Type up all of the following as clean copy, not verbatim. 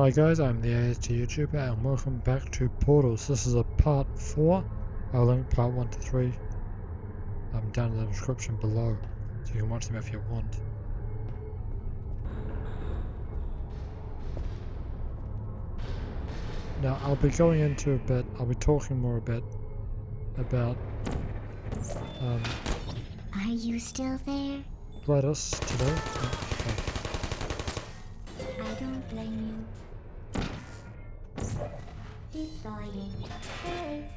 Hi guys, I'm the AST YouTuber and welcome back to Portals. This is a part 4. I'll link part 1 to 3 down in the description below, so you can watch them if you want. Now I'll be going into I'll be talking more a bit about Are you still there? GLaDOS today. I don't blame you. Keep fighting. Hey.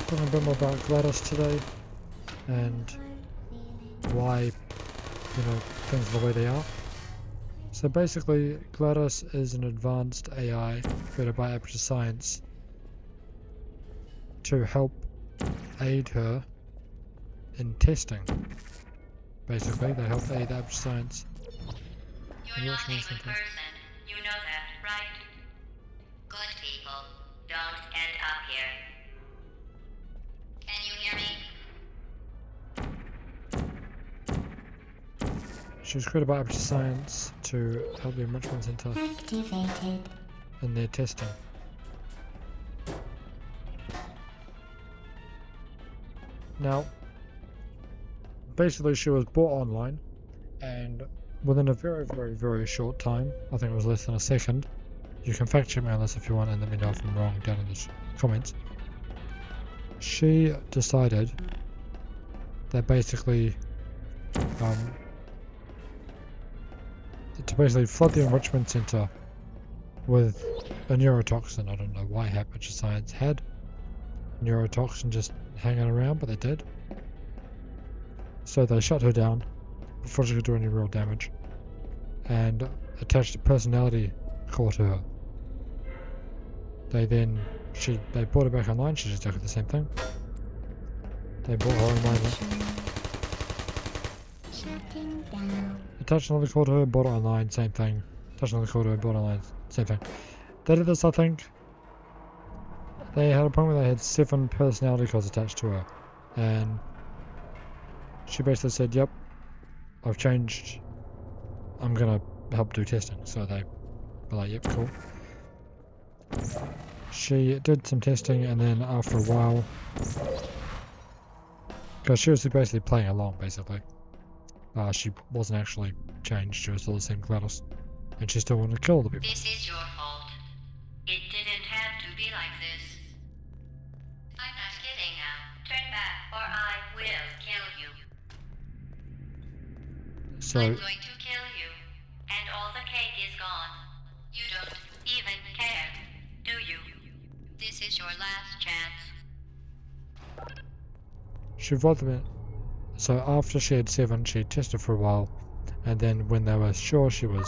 Talking a bit more about GLaDOS today and why, things are the way they are. So basically, GLaDOS is an advanced AI created by Aperture Science to help aid her in testing. Basically, they help aid Aperture Science. You're not a good person. You know that, right? Good people don't end up here. Can you hear me? She was created by Aperture Science to help the Enrichment Center Activated. in their testing. Now, basically she was bought online, and within a very short time, I think it was less than a second, you can fact check me on this if you want and let me know if I'm wrong down in the comments, she decided that basically to basically flood the Enrichment Center with a neurotoxin. I don't know why Aperture Science had neurotoxin just hanging around, but they did. So they shut her down before she could do any real damage and attached a personality core to her. They brought her back online. She just did the same thing. They brought her online. Shutting down. Attached another core to her, brought her online, same thing. Attached another core to her, brought her online, same thing. They did this, I think. They had a point where they had 7 personality cores attached to her, and she basically said, "Yep, I've changed. I'm gonna help do testing." So they were like, "Yep, cool." She did some testing, and then after a while, because she was basically playing along, basically, she wasn't actually changed. She was still the same GLaDOS, and she still wanted to kill the people. This is your fault. It didn't have to be like this. I'm not kidding now. Turn back or I will kill you. So I'm going to kill you. And all the cake is gone. You don't even care, do you? This is your last chance. she robbed them. So after she had 7, she tested for a while, and then when they were sure they were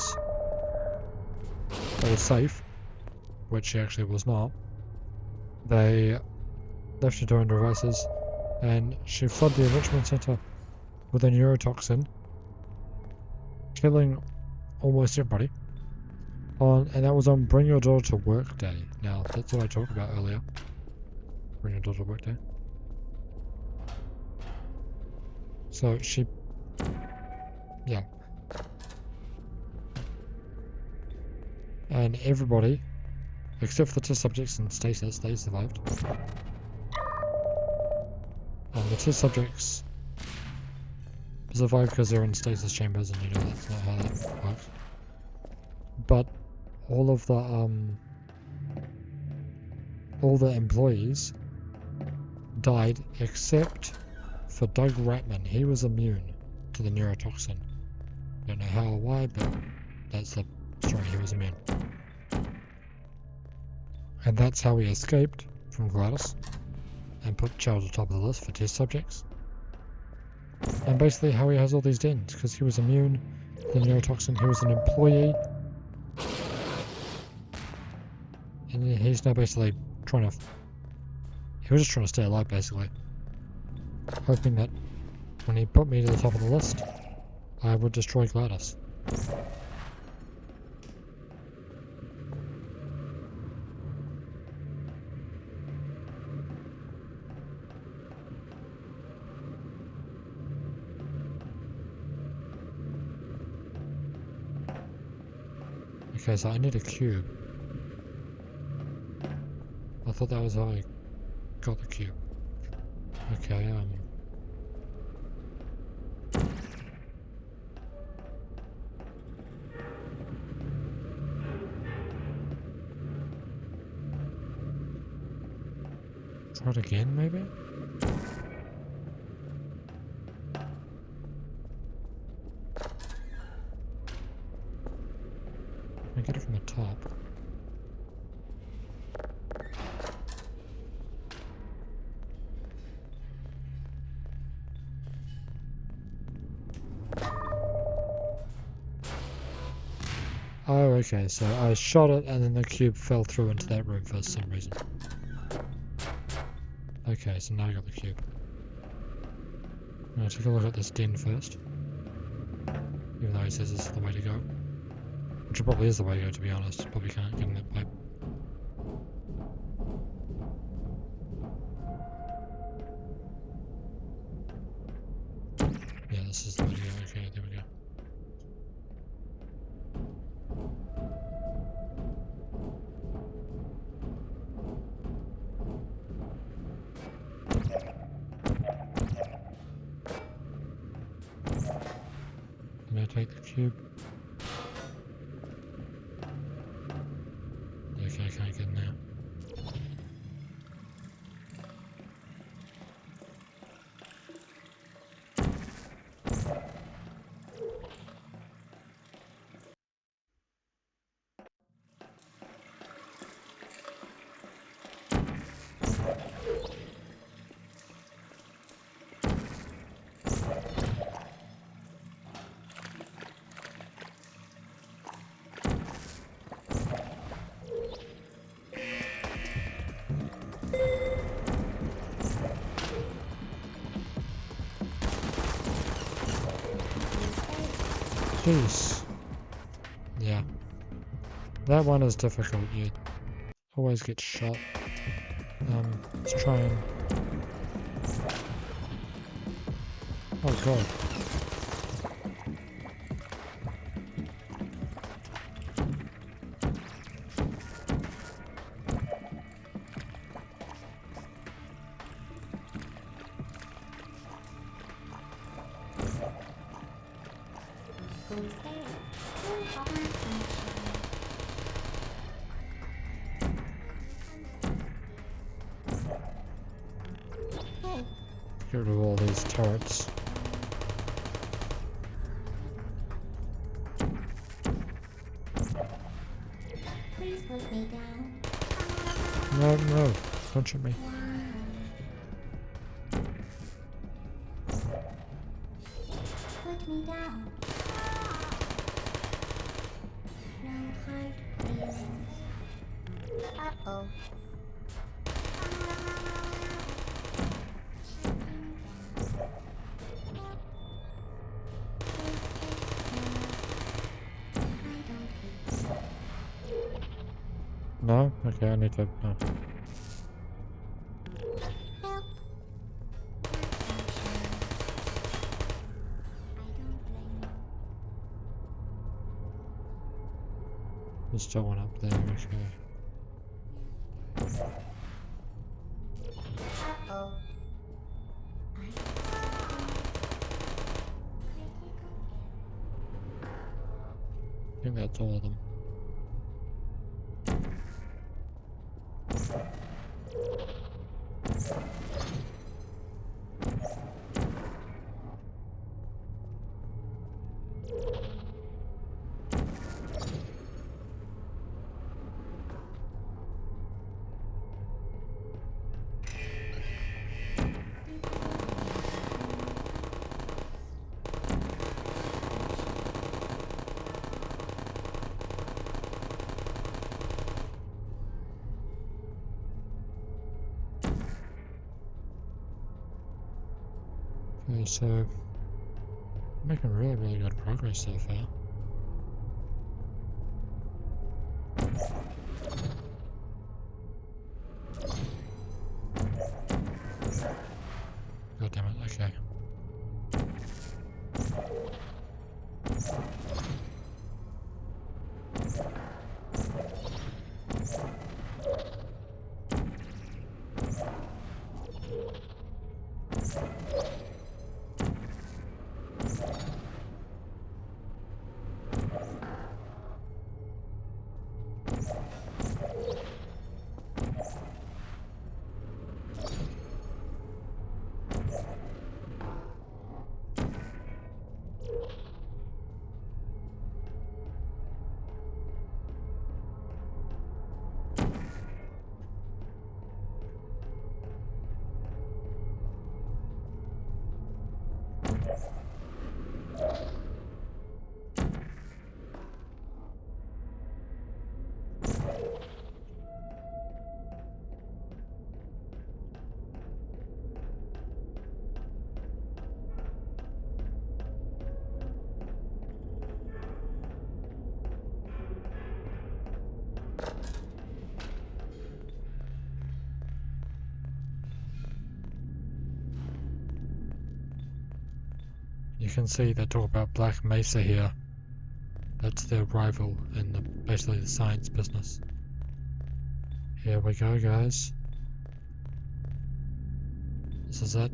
safe, which she actually was not, they left her to her own devices, and she flooded the Enrichment Center with a neurotoxin, killing almost everybody. And that was on Bring Your Daughter to Work Day. Now, that's what I talked about earlier. Bring Your Daughter to Work Day. So yeah. And everybody, except for the 2 subjects in stasis, they survived. The 2 subjects survived because they're in stasis chambers, and that's not how that works. But all the employees died except for Doug Ratman. He was immune to the neurotoxin. Don't know how or why, but that's the story. He was immune. And that's how he escaped from GLaDOS and put Chow at the top of the list for test subjects. And basically how he has all these dens, because he was immune to the neurotoxin. He was an employee. And he's now basically he was just trying to stay alive, basically. Hoping that when he put me to the top of the list, I would destroy GLaDOS. Okay, so I need a cube. I thought that was how I got the cube. Okay, try it again, maybe? I get it from the top. Oh, okay, so I shot it and then the cube fell through into that room for some reason. Okay, so now I got the cube. I'm gonna take a look at this den first. Even though he says this is the way to go. Which it probably is the way to go, to be honest. Probably can't get in that pipe. Yeah, this is the way to go. Okay, there we go. I'm gonna take the cube. Okay, I can't get in there. Jeez. Yeah. That one is difficult. You always get shot. Let's try and... Oh god. Who's there? Who's on my sunshine? Hey, Get rid of all these turrets. please put me down. No, no. Don't shoot me. Put me down. No hard feelings. Uh-oh. No? Okay, I need to... No. Help. I don't blame you. There's still one up there, okay. Uh-oh. I think that's all of them. Okay, so... making really, really good progress so far. God damn it, okay. You can see they talk about Black Mesa here. That's their rival in basically the science business. Here we go, guys. This is it.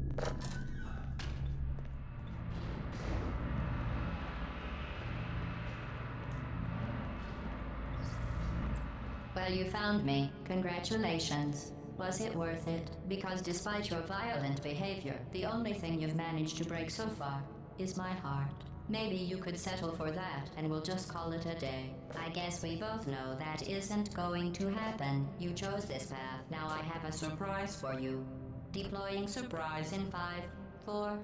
Well, you found me. Congratulations. Was it worth it? Because despite your violent behavior, the only thing you've managed to break so far is my heart. Maybe you could settle for that and we'll just call it a day. I guess we both know that isn't going to happen. You chose this path. Now I have a surprise for you. Deploying surprise in 5, 4...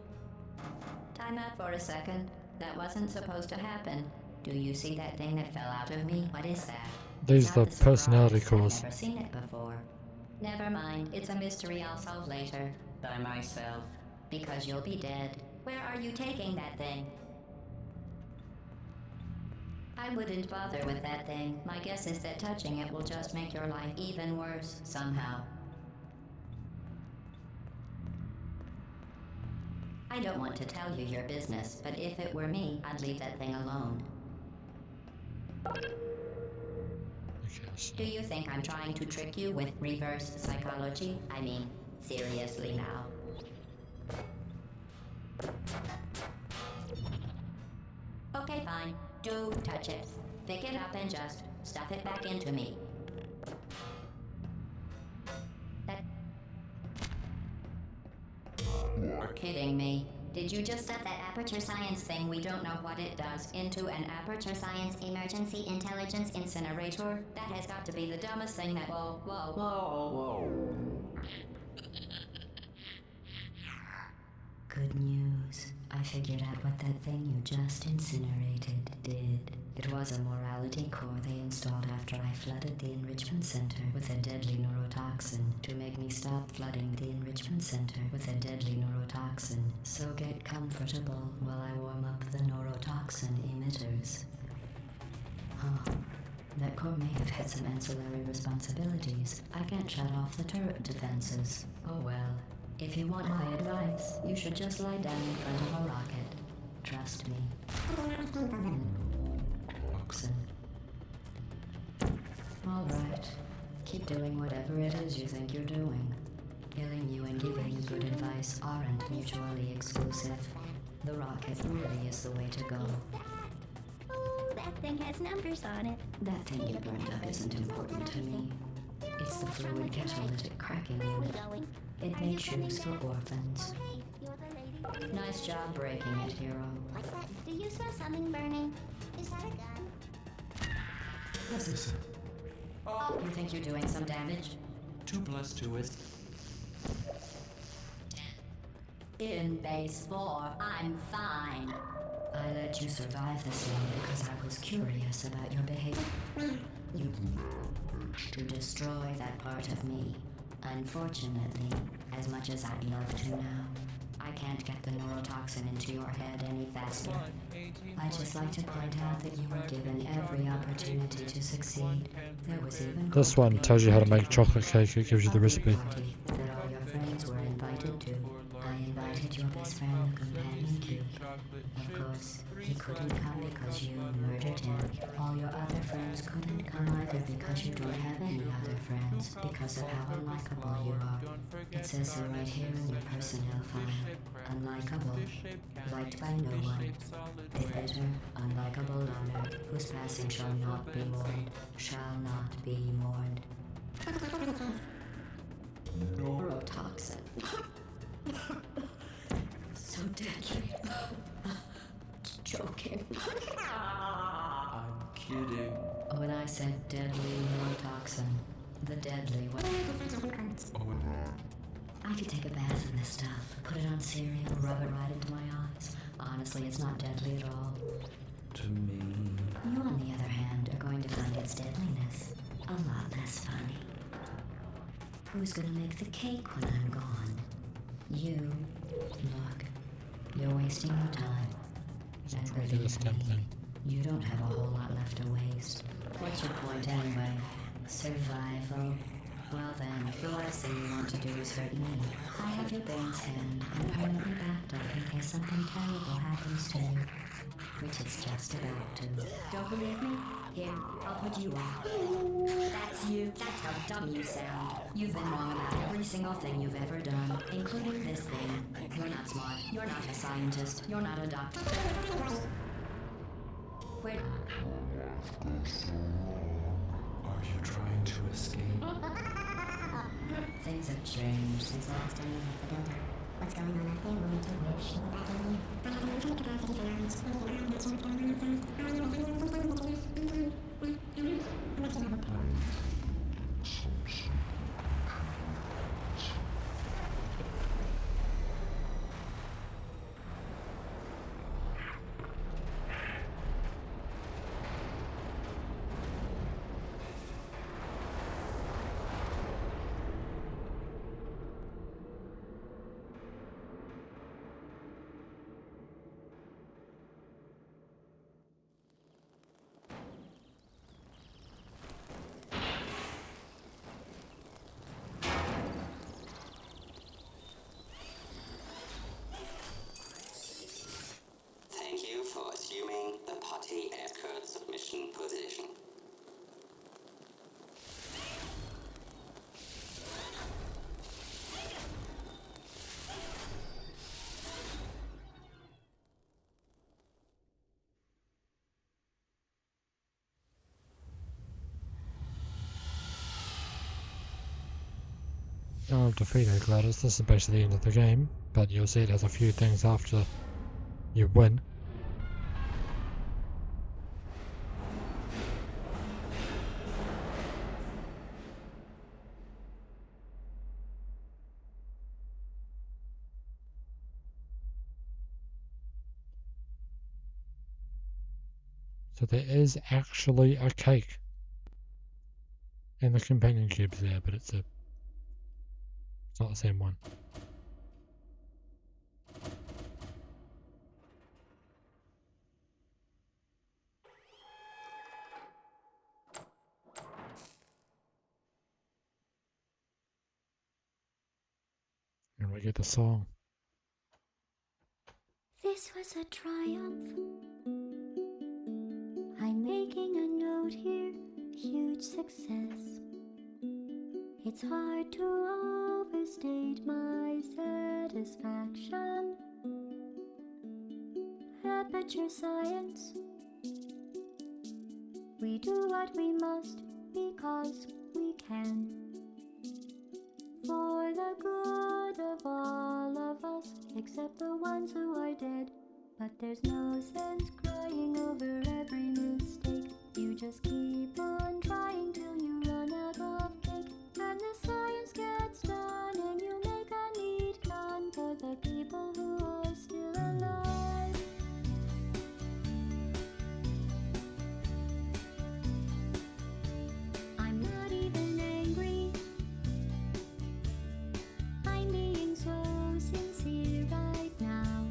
Time out for a second. That wasn't supposed to happen. Do you see that thing that fell out of me? What is that? These It's are not the surprise. personality I've cores. never seen it before. Never mind. It's a mystery I'll solve later. By myself. Because you'll be dead. Where are you taking that thing? I wouldn't bother with that thing. My guess is that touching it will just make your life even worse, somehow. I don't want to tell you your business, but if it were me, I'd leave that thing alone. Okay, so Do you think I'm trying to trick you with reverse psychology? I mean, seriously now. Okay, fine. Do touch it. Pick it up and just stuff it back into me. That... You're kidding me. Did you just stuff that Aperture Science thing, we don't know what it does, into an Aperture Science Emergency Intelligence Incinerator? That has got to be the dumbest thing that... Whoa. Good news. I figured out what that thing you just incinerated did. It was a morality core they installed after I flooded the enrichment center with a deadly neurotoxin to make me stop flooding the enrichment center with a deadly neurotoxin. So get comfortable while I warm up the neurotoxin emitters. Huh. That core may have had some ancillary responsibilities. I can't shut off the turret defenses. Oh well. If you want my advice, you should just lie down in front of a rocket. Trust me. Toxin. Alright. Keep doing whatever it is you think you're doing. Killing you and giving you good advice aren't mutually exclusive. The rocket really is the way to go. Oh, that thing has numbers on it. That thing you burned up isn't important to me. It's the fluid catalytic cracking unit. It made shoes for orphans. Hey, you're the lady. Nice job breaking it, hero. What's that? Do you smell something burning? Is that a gun? What's this? Oh, you think you're doing some damage? 2 + 2 is... In base 4, I'm fine. I let you survive this long because I was curious about your behavior. You to destroy that part of me. Unfortunately, as much as I'd love to now, I can't get the neurotoxin into your head any faster. I'd just like to point out that you were given every opportunity to succeed. There was even this one tells you how to make chocolate cake. It gives you the recipe. party that all your friends were invited to. I invited your best friend, the companion cube. Of course, he couldn't come because you murdered him. All your other friends couldn't come either because because you don't have any other friends, because of how unlikable you are. It says so right here in your personnel file. Unlikable, liked by no one. A bitter, unlikable loner, whose passing shall not be mourned, shall not be mourned. Neurotoxin. So deadly. Joking. I'm kidding. When I said deadly neurotoxin, the deadly one. Oh, I could take a bath in this stuff, put it on cereal, rub it right into my eyes. Honestly, it's not deadly at all. to me. You, on the other hand, are going to find its deadliness a lot less funny. Who's gonna make the cake when I'm gone? You. Look, you're wasting your time. And Try to get this damn thing. you don't have a whole lot left to waste. What's your point anyway? Survival? Well then, the last thing you want to do is hurt me. I have your Bane's hand and permanently backed up in case something terrible happens to you. Which it's just about to. Don't believe me? Here, I'll put you on. That's you. That's how dumb you sound. You've been wrong about every single thing you've ever done, including this thing. You're not smart. You're not a scientist. You're not a doctor. Wait. Are you trying to escape? Things have changed since last time we left the building. What's going on up there? We'll need to wish you were back in here. I have no infinite capacity for rounds. I'm not gonna have a Thank you for assuming the potty escort submission position. Now I've defeated GLaDOS. This is basically the end of the game, but you'll see it has a few things after you win. So there is actually a cake in the companion cubes there, but it's not the same one. And we get the song. This was a triumph. I'm making a note here, huge success. It's hard to overstate my satisfaction. Aperture science. We do what we must because we can. For the good of all of us, except the ones who are dead. But there's no sense crying over every mistake. You just keep on trying till you run out of cake. And the science gets done and you make a neat gun for the people who are still alive. I'm not even angry. I'm being so sincere right now.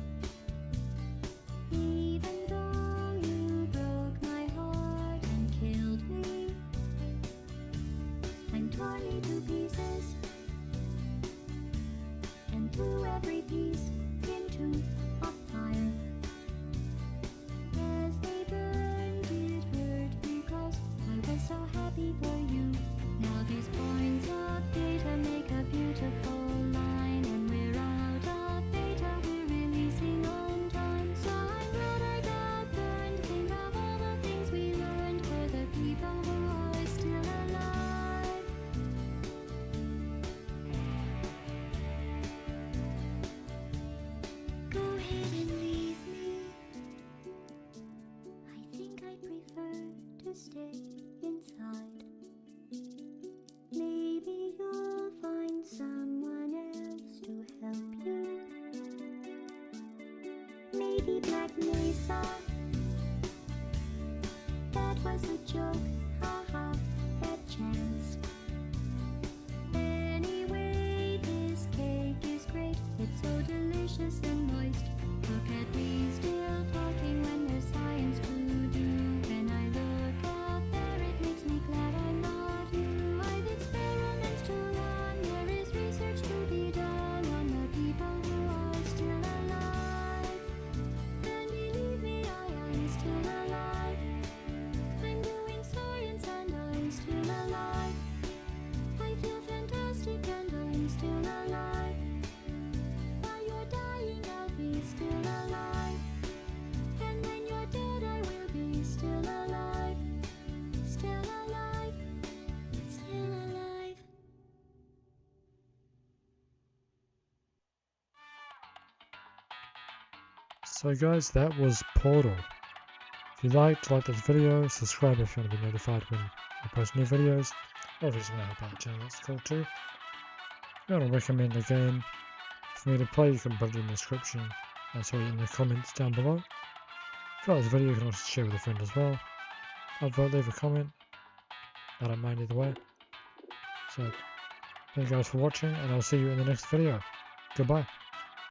Even though you broke my heart and killed me, and tore me to pieces, and threw every piece into a fire. As they burned, it hurt because I was so happy for you. joke, haha, that chance. Anyway, this cake is great, it's so delicious and moist. Look at me still talking when there's science to do. When I look out there, it makes me glad I'm not you. I've experiments to run, there is research to be done on the people who are still alive. And believe me, I am still alive. I'm doing science and I'm still alive. I feel fantastic and I'm still alive. While you're dying, I'll be still alive. And when you're dead, I will be still alive. Still alive. Still alive. So guys, that was Portal. If you liked, like this video, subscribe if you want to be notified when I post new videos. Or if you just want to help out the channel, that's cool too. If you want to recommend a game for me to play, you can put it in the description, in the comments down below. If you like this video, you can also share with a friend as well. I'd vote, leave a comment. I don't mind either way. So, thank you guys for watching, and I'll see you in the next video. Goodbye.